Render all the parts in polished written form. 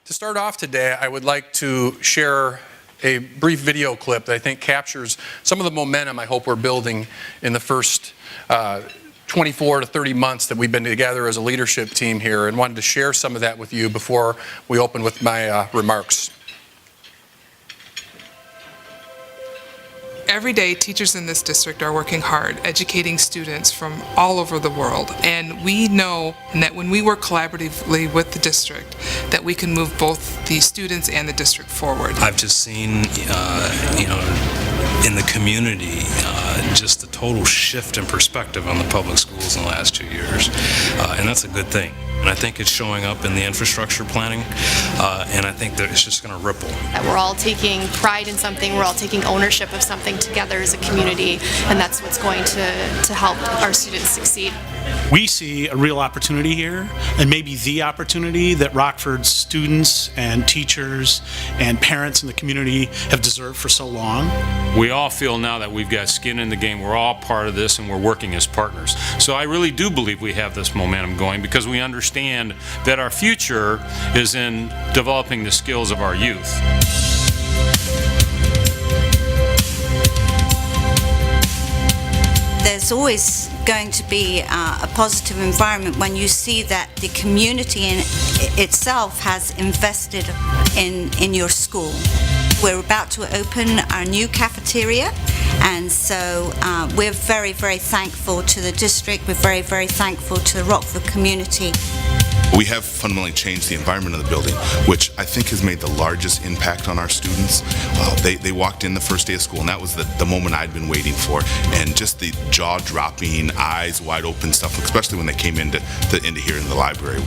To start off today, I would like to share a brief video clip that I think captures some of the momentum I hope we're building in the first 24 to 30 months that we've been together as a leadership team here, and wanted to share some of that with you before we open with my remarks. Every day, teachers in this district are working hard, educating students from all over the world. And we know that when we work collaboratively with the district, that we can move both the students and the district forward. I've just seen, in the community, just a total shift in perspective on the public schools in the last 2 years. And that's a good thing. And I think it's showing up in the infrastructure planning, and I think that it's just going to ripple. We're all taking pride in something, we're all taking ownership of something together as a community, and that's what's going to help our students succeed. We see a real opportunity here, and maybe the opportunity that Rockford's students and teachers and parents in the community have deserved for so long. We all feel now that we've got skin in the game. We're all part of this, and we're working as partners. So I really do believe we have this momentum going, because we understand that our future is in developing the skills of our youth. There's always going to be a positive environment when you see that the community in itself has invested in your school. We're about to open our new cafeteria, and so we're very, very thankful to the district. We're very, very thankful to the Rockford community. We have fundamentally changed the environment of the building, which I think has made the largest impact on our students. They walked in the first day of school, and that was the moment I'd been waiting for, and just the jaw-dropping, eyes wide open stuff, especially when they came into here in the library.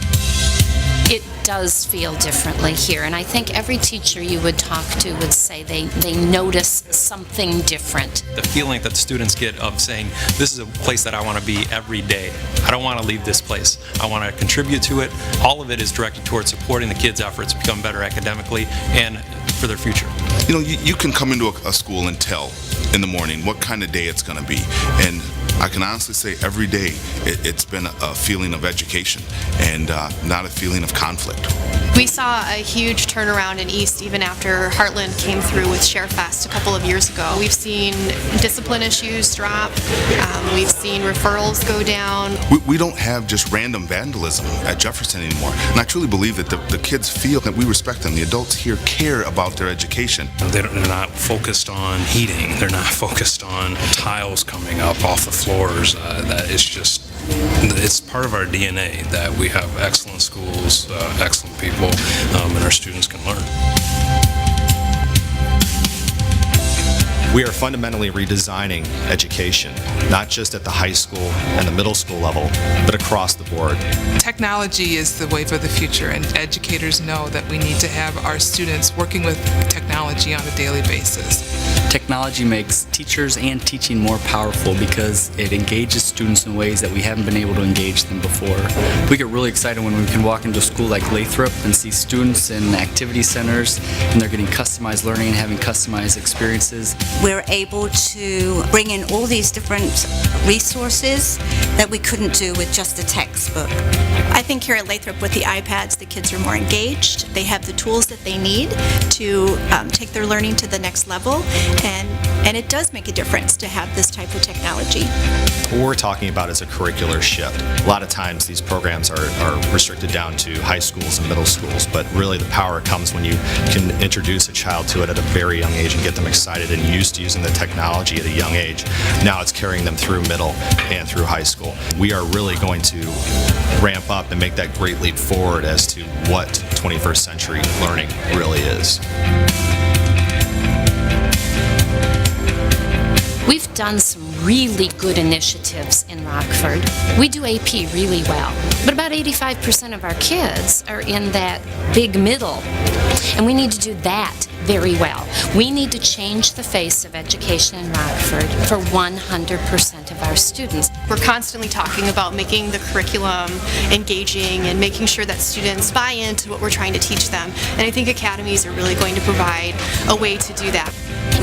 It does feel differently here, and I think every teacher you would talk to would say they notice something different. The feeling that the students get of saying, this is a place that I want to be every day. I don't want to leave this place. I want to contribute to it. All of it is directed towards supporting the kids' efforts to become better academically and for their future. You know, you can come into a school and tell in the morning what kind of day it's going to be, and I can honestly say every day it's been a feeling of education and not a feeling of conflict. We saw a huge turnaround in East even after Heartland came through with ShareFest a couple of years ago. We've seen discipline issues drop. We've seen referrals go down. We don't have just random vandalism at Jefferson anymore. And I truly believe that the kids feel that we respect them. The adults here care about their education. They're not focused on heating. They're not focused on tiles coming up off the floors. That is just, it's part of our DNA that we have excellent schools, excellent people, and our students can learn. We are fundamentally redesigning education, not just at the high school and the middle school level, but across the board. Technology is the wave of the future, and educators know that we need to have our students working with technology on a daily basis. Technology makes teachers and teaching more powerful because it engages students in ways that we haven't been able to engage them before. We get really excited when we can walk into a school like Lathrop and see students in activity centers, and they're getting customized learning and having customized experiences. We're able to bring in all these different resources that we couldn't do with just a textbook. I think here at Lathrop with the iPads, the kids are more engaged. They have the tools that they need to take their learning to the next level, and it does make a difference to have this type of technology. What we're talking about is a curricular shift. A lot of times these programs are restricted down to high schools and middle schools, but really the power comes when you can introduce a child to it at a very young age and get them excited and used to using the technology at a young age. Now it's carrying them through middle and through high school. We are really going to ramp up and make that great leap forward as to what 21st century learning really is. We've done some really good initiatives in Rockford. We do AP really well, but about 85% of our kids are in that big middle, and we need to do that very well. We need to change the face of education in Rockford for 100% of our students. We're constantly talking about making the curriculum engaging and making sure that students buy into what we're trying to teach them, and I think academies are really going to provide a way to do that.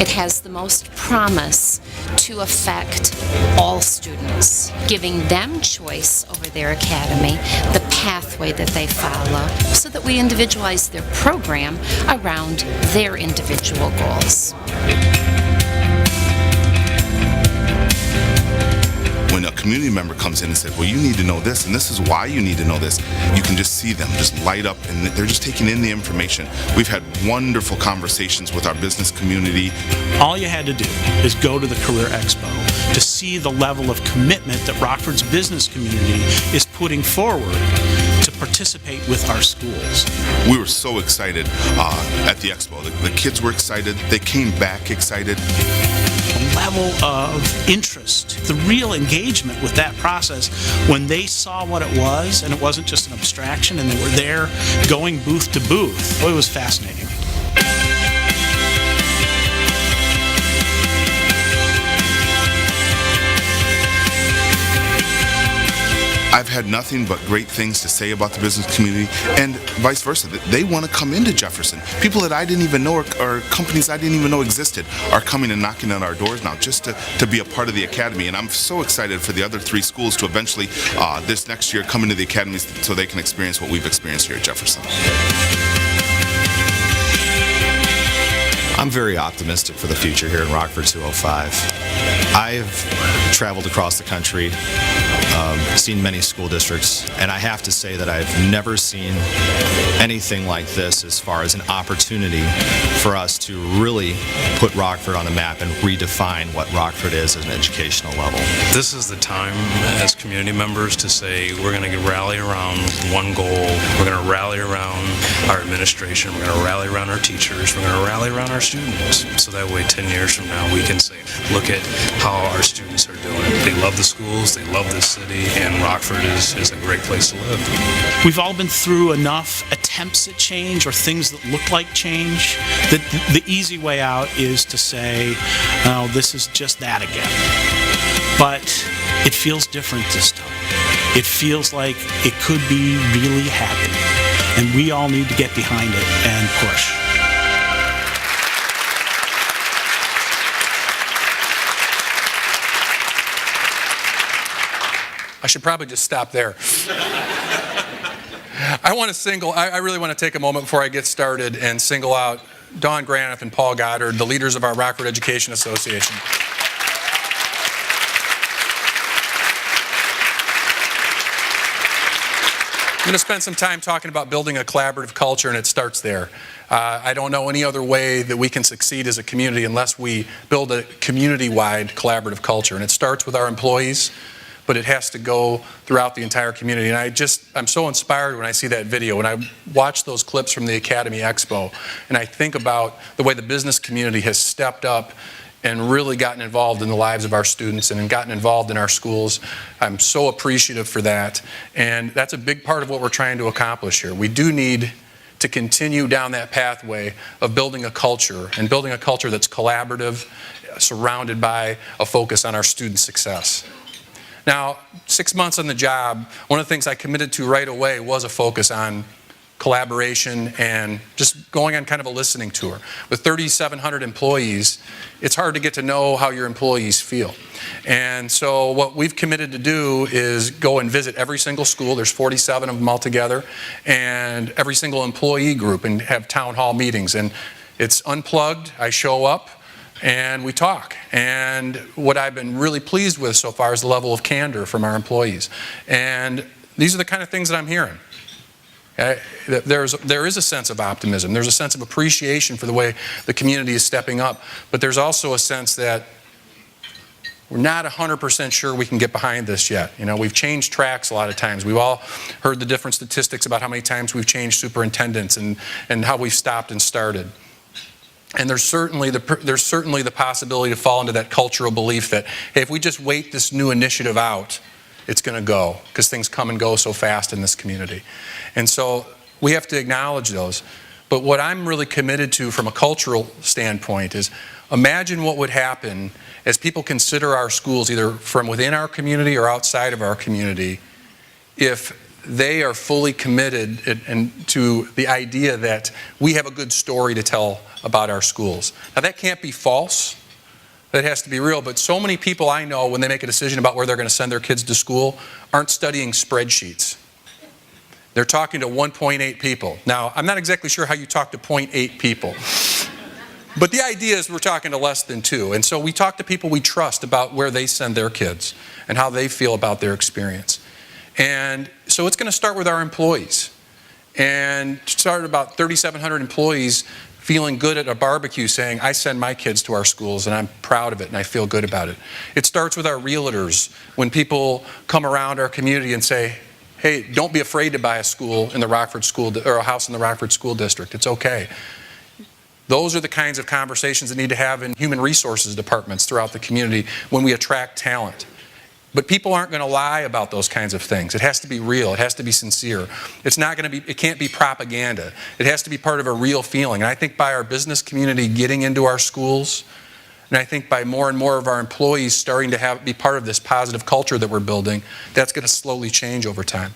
It has the most promise to affect all students, giving them choice over their academy, the pathway that they follow, so that we individualize their program around their individual goals. When a community member comes in and says, well, you need to know this, and this is why you need to know this, you can just see them just light up, and they're just taking in the information. We've had wonderful conversations with our business community. All you had to do is go to the Career Expo to see the level of commitment that Rockford's business community is putting forward to participate with our schools. We were so excited at the expo. The kids were excited. They came back excited. The level of interest, the real engagement with that process when they saw what it was, and it wasn't just an abstraction, and they were there going booth to booth. It was fascinating. I've had nothing but great things to say about the business community, and vice versa. They want to come into Jefferson. People that I didn't even know, or companies I didn't even know existed, are coming and knocking on our doors now just to be a part of the academy. And I'm so excited for the other 3 schools to eventually, this next year, come into the academies so they can experience what we've experienced here at Jefferson. I'm very optimistic for the future here in Rockford 205. I've traveled across the country, seen many school districts, and I have to say that I've never seen anything like this as far as an opportunity for us to really put Rockford on the map and redefine what Rockford is at an educational level. This is the time as community members to say we're going to rally around one goal. We're going to rally around our administration. We're going to rally around our teachers. We're going to rally around our students. So that way 10 years from now we can say, look at how our students are doing. They love the schools, they love the city, and Rockford is a great place to live. We've all been through enough attempts at change or things that look like change that the easy way out is to say, oh, this is just that again. But it feels different this time. It feels like it could be really happening, and we all need to get behind it and push. I should probably just stop there. I really want to take a moment before I get started and single out Dawn Graniff and Paul Goddard, the leaders of our Rockford Education Association. I'm going to spend some time talking about building a collaborative culture, and it starts there. I don't know any other way that we can succeed as a community unless we build a community-wide collaborative culture, and it starts with our employees, but it has to go throughout the entire community. And I'm so inspired when I see that video, when I watch those clips from the Academy Expo, and I think about the way the business community has stepped up and really gotten involved in the lives of our students and gotten involved in our schools. I'm so appreciative for that, and that's a big part of what we're trying to accomplish here. We do need to continue down that pathway of building a culture, and building a culture that's collaborative, surrounded by a focus on our student success. Now, 6 months on the job, one of the things I committed to right away was a focus on collaboration and just going on kind of a listening tour. With 3,700 employees, it's hard to get to know how your employees feel. And so what we've committed to do is go and visit every single school. There's 47 of them altogether, and every single employee group, and have town hall meetings. And it's unplugged. I show up and we talk. And what I've been really pleased with so far is the level of candor from our employees. And these are the kind of things that I'm hearing. There is a sense of optimism. There's a sense of appreciation for the way the community is stepping up. But there's also a sense that we're not 100% sure we can get behind this yet. You know, we've changed tracks a lot of times. We've all heard the different statistics about how many times we've changed superintendents and how we've stopped and started. And there's certainly the possibility to fall into that cultural belief that, hey, if we just wait this new initiative out, it's going to go, because things come and go so fast in this community. And so we have to acknowledge those. But what I'm really committed to from a cultural standpoint is, imagine what would happen as people consider our schools, either from within our community or outside of our community, if they are fully committed and to the idea that we have a good story to tell about our schools. Now that can't be false. That has to be real, but so many people I know when they make a decision about where they're going to send their kids to school aren't studying spreadsheets. They're talking to 1.8 people. Now, I'm not exactly sure how you talk to 0.8 people. But the idea is we're talking to less than 2. And so we talk to people we trust about where they send their kids and how they feel about their experience. And so it's going to start with our employees. And start about 3,700 employees feeling good at a barbecue saying, I send my kids to our schools and I'm proud of it and I feel good about it. It starts with our realtors when people come around our community and say, hey, don't be afraid to buy a school in the Rockford school or a house in the Rockford school district. It's okay. Those are the kinds of conversations that need to have in human resources departments throughout the community when we attract talent. But people aren't going to lie about those kinds of things. It has to be real. It has to be sincere. It's not going to be, it can't be propaganda. It has to be part of a real feeling. And I think by our business community getting into our schools, and I think by more and more of our employees starting to be part of this positive culture that we're building, that's going to slowly change over time.